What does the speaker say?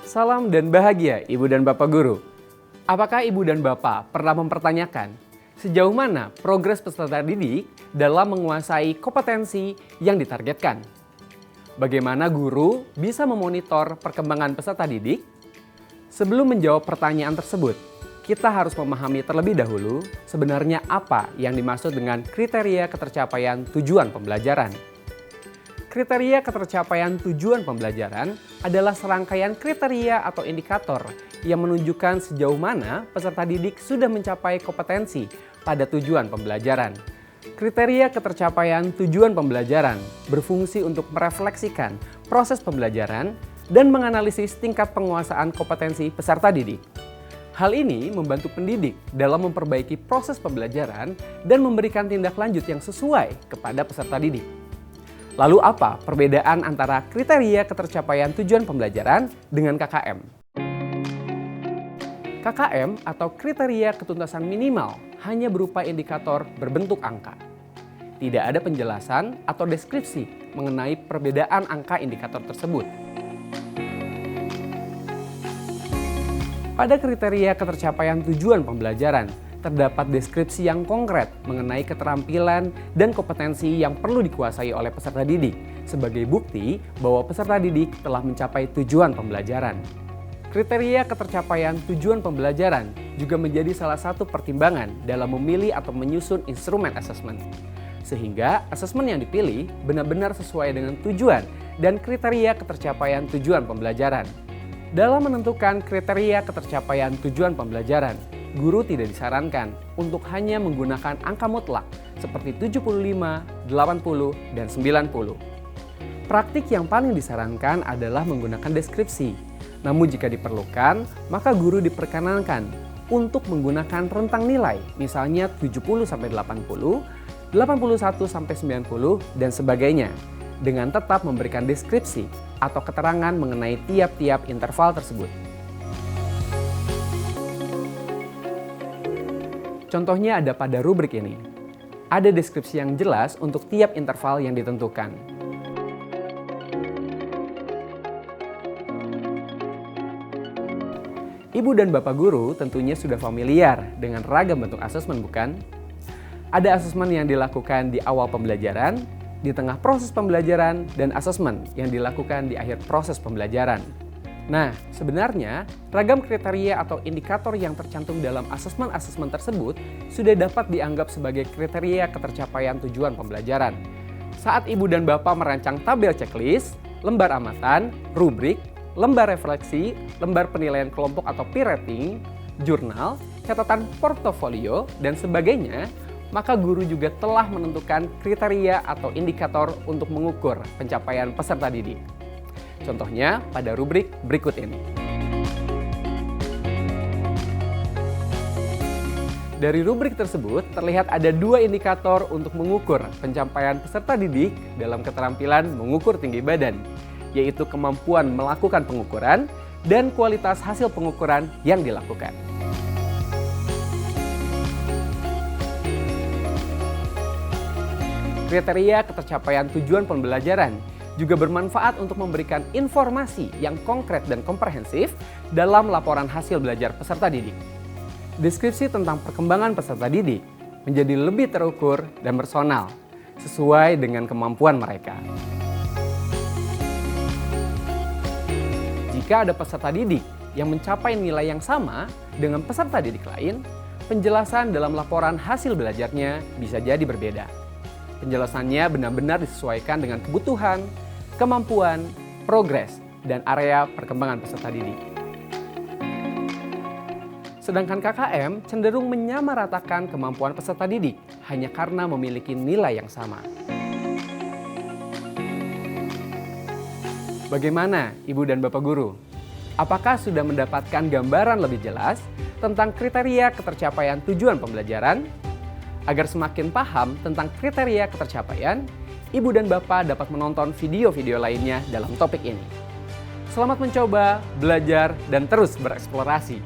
Salam dan bahagia Ibu dan Bapak Guru. Apakah Ibu dan Bapak pernah mempertanyakan sejauh mana progres peserta didik dalam menguasai kompetensi yang ditargetkan? Bagaimana guru bisa memonitor perkembangan peserta didik? Sebelum menjawab pertanyaan tersebut, kita harus memahami terlebih dahulu sebenarnya apa yang dimaksud dengan kriteria ketercapaian tujuan pembelajaran. Kriteria ketercapaian tujuan pembelajaran adalah serangkaian kriteria atau indikator yang menunjukkan sejauh mana peserta didik sudah mencapai kompetensi pada tujuan pembelajaran. Kriteria ketercapaian tujuan pembelajaran berfungsi untuk merefleksikan proses pembelajaran dan menganalisis tingkat penguasaan kompetensi peserta didik. Hal ini membantu pendidik dalam memperbaiki proses pembelajaran dan memberikan tindak lanjut yang sesuai kepada peserta didik. Lalu apa perbedaan antara kriteria ketercapaian tujuan pembelajaran dengan KKM? KKM atau kriteria ketuntasan minimal hanya berupa indikator berbentuk angka. Tidak ada penjelasan atau deskripsi mengenai perbedaan angka indikator tersebut. Pada kriteria ketercapaian tujuan pembelajaran, terdapat deskripsi yang konkret mengenai keterampilan dan kompetensi yang perlu dikuasai oleh peserta didik sebagai bukti bahwa peserta didik telah mencapai tujuan pembelajaran. Kriteria ketercapaian tujuan pembelajaran juga menjadi salah satu pertimbangan dalam memilih atau menyusun instrumen asesmen. Sehingga asesmen yang dipilih benar-benar sesuai dengan tujuan dan kriteria ketercapaian tujuan pembelajaran. Dalam menentukan kriteria ketercapaian tujuan pembelajaran, guru tidak disarankan untuk hanya menggunakan angka mutlak seperti 75, 80, dan 90. Praktik yang paling disarankan adalah menggunakan deskripsi. Namun jika diperlukan, maka guru diperkenankan untuk menggunakan rentang nilai, misalnya 70-80, 81-90, dan sebagainya, dengan tetap memberikan deskripsi atau keterangan mengenai tiap-tiap interval tersebut. Contohnya ada pada rubrik ini. Ada deskripsi yang jelas untuk tiap interval yang ditentukan. Ibu dan Bapak Guru tentunya sudah familiar dengan ragam bentuk asesmen, bukan? Ada asesmen yang dilakukan di awal pembelajaran, di tengah proses pembelajaran, dan asesmen yang dilakukan di akhir proses pembelajaran. Nah, sebenarnya ragam kriteria atau indikator yang tercantum dalam asesmen-asesmen tersebut sudah dapat dianggap sebagai kriteria ketercapaian tujuan pembelajaran. Saat Ibu dan Bapak merancang tabel checklist, lembar amatan, rubrik, lembar refleksi, lembar penilaian kelompok atau peer rating, jurnal, catatan portofolio, dan sebagainya, maka guru juga telah menentukan kriteria atau indikator untuk mengukur pencapaian peserta didik. Contohnya pada rubrik berikut ini. Dari rubrik tersebut terlihat ada dua indikator untuk mengukur pencapaian peserta didik dalam keterampilan mengukur tinggi badan, yaitu kemampuan melakukan pengukuran dan kualitas hasil pengukuran yang dilakukan. Kriteria ketercapaian tujuan pembelajaran juga bermanfaat untuk memberikan informasi yang konkret dan komprehensif dalam laporan hasil belajar peserta didik. Deskripsi tentang perkembangan peserta didik menjadi lebih terukur dan personal, sesuai dengan kemampuan mereka. Jika ada peserta didik yang mencapai nilai yang sama dengan peserta didik lain, penjelasan dalam laporan hasil belajarnya bisa jadi berbeda. Penjelasannya benar-benar disesuaikan dengan kebutuhan, kemampuan, progres, dan area perkembangan peserta didik. Sedangkan KKM cenderung menyamaratakan kemampuan peserta didik hanya karena memiliki nilai yang sama. Bagaimana Ibu dan Bapak Guru? Apakah sudah mendapatkan gambaran lebih jelas tentang kriteria ketercapaian tujuan pembelajaran? Agar semakin paham tentang kriteria ketercapaian, Ibu dan Bapak dapat menonton video-video lainnya dalam topik ini. Selamat mencoba, belajar, dan terus bereksplorasi.